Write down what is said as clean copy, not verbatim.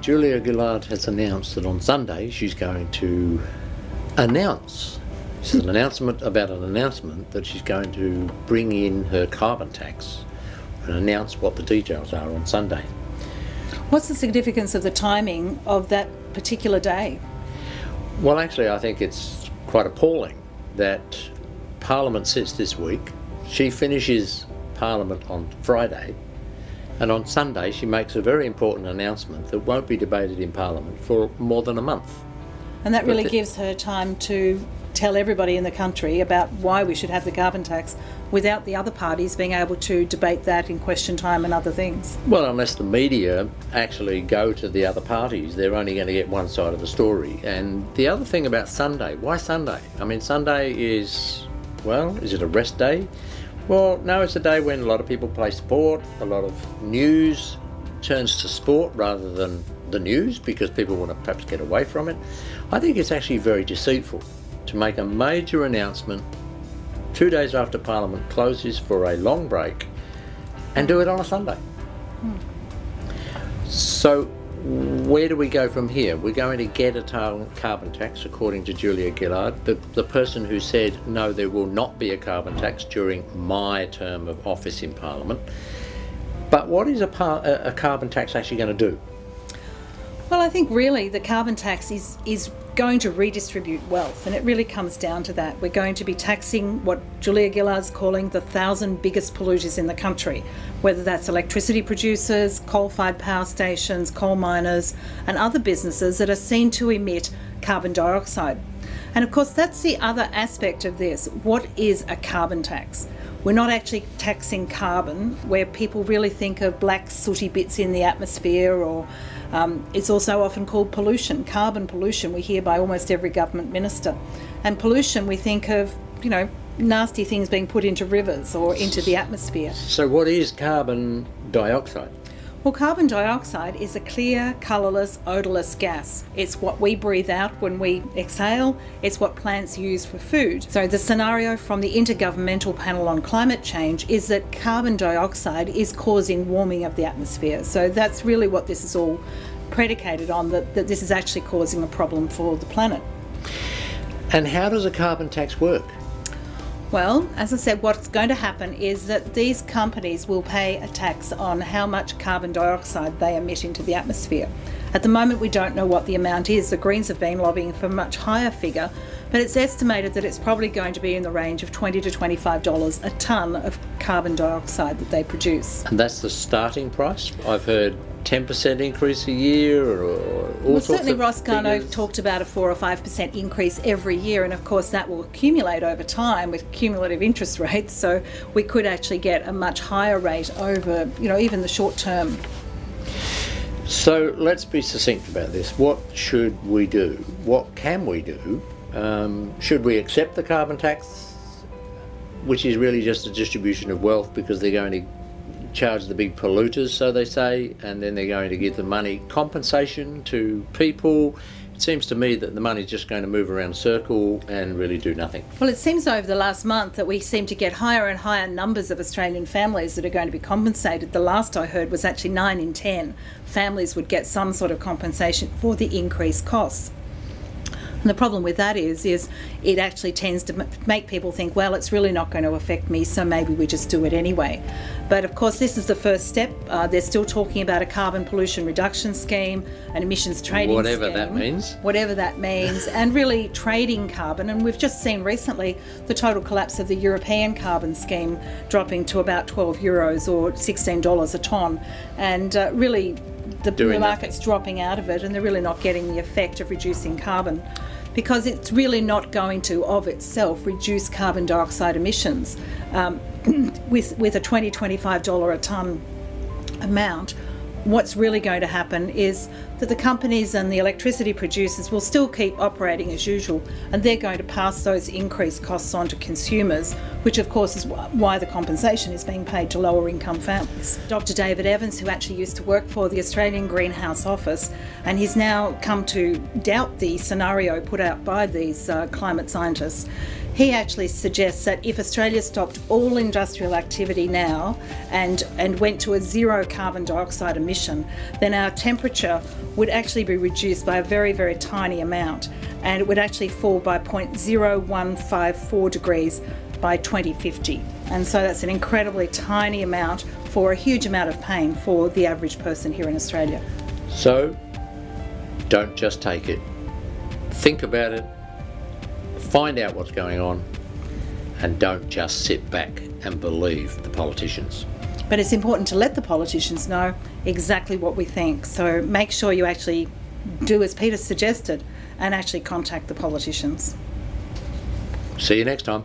Julia Gillard has announced that on Sunday she's going to announce, it's an announcement about an announcement, that she's going to bring in her carbon tax and announce what the details are on Sunday. What's the significance of the timing of that particular day? Well, actually, I think it's quite appalling that Parliament sits this week, she finishes Parliament on Friday, and on Sunday she makes a very important announcement that won't be debated in Parliament for more than a month. And that really gives her time to tell everybody in the country about why we should have the carbon tax without the other parties being able to debate that in question time and other things. Well, unless the media actually go to the other parties, they're only going to get one side of the story. And the other thing about Sunday, why Sunday? I mean, Sunday is, well, is it a rest day? Well, no, it's a day when a lot of people play sport, a lot of news turns to sport rather than the news because people want to perhaps get away from it. I think it's actually very deceitful to make a major announcement 2 days after Parliament closes for a long break and do it on a Sunday. So where do we go from here? We're going to get a carbon tax, according to Julia Gillard, the person who said, no, there will not be a carbon tax during my term of office in Parliament. But what is a carbon tax actually going to do? Well, I think really the carbon tax is going to redistribute wealth, and it really comes down to that. We're going to be taxing what Julia Gillard's calling the 1,000 biggest polluters in the country, whether that's electricity producers, coal-fired power stations, coal miners, and other businesses that are seen to emit carbon dioxide. And of course, that's the other aspect of this. What is a carbon tax? We're not actually taxing carbon, where people really think of black sooty bits in the atmosphere, or it's also often called pollution. Carbon pollution we hear by almost every government minister. And pollution we think of, nasty things being put into rivers or into the atmosphere. So what is carbon dioxide? Well, carbon dioxide is a clear, colourless, odourless gas. It's what we breathe out when we exhale. It's what plants use for food. So the scenario from the Intergovernmental Panel on Climate Change is that carbon dioxide is causing warming of the atmosphere. So that's really what this is all predicated on, that this is actually causing a problem for the planet. And how does a carbon tax work? Well, as I said, what's going to happen is that these companies will pay a tax on how much carbon dioxide they emit into the atmosphere. At the moment, we don't know what the amount is. The Greens have been lobbying for a much higher figure, but it's estimated that it's probably going to be in the range of $20 to $25 a tonne of carbon dioxide that they produce. And that's the starting price? I've heard 10% increase a year, or all sorts certainly of Ross Garnaut figures. talked about a 4 or 5% increase every year, and of course that will accumulate over time with cumulative interest rates, so we could actually get a much higher rate over, even the short term. So let's be succinct about this. What should we do? What can we do? Should we accept the carbon tax, which is really just a distribution of wealth because they're going to charge the big polluters, so they say, and then they're going to give the money compensation to people? It seems to me that the money's just going to move around a circle and really do nothing. Well, it seems over the last month that we seem to get higher and higher numbers of Australian families that are going to be compensated. The last I heard was actually 9 in 10 families would get some sort of compensation for the increased costs. And the problem with that is it actually tends to make people think, well, it's really not going to affect me, so maybe we just do it anyway. But of course, this is the first step. They're still talking about a carbon pollution reduction scheme, an emissions trading scheme. Whatever that means, and really trading carbon. And we've just seen recently the total collapse of the European carbon scheme, dropping to about €12 or $16 a tonne. And really, the market's dropping out of it, and they're really not getting the effect of reducing carbon, because it's really not going to, of itself, reduce carbon dioxide emissions. With a $20, $25 a tonne amount, what's really going to happen is that the companies and the electricity producers will still keep operating as usual, and they're going to pass those increased costs on to consumers, which of course is why the compensation is being paid to lower income families. Dr. David Evans, who actually used to work for the Australian Greenhouse Office, and he's now come to doubt the scenario put out by these climate scientists, He actually suggests that if Australia stopped all industrial activity now and went to a zero carbon dioxide emission, then our temperature would actually be reduced by a very, very tiny amount, and it would actually fall by 0.0154 degrees by 2050. And so that's an incredibly tiny amount for a huge amount of pain for the average person here in Australia. So, don't just take it. Think about it, find out what's going on, and don't just sit back and believe the politicians. But it's important to let the politicians know exactly what we think. So make sure you actually do as Peter suggested and actually contact the politicians. See you next time.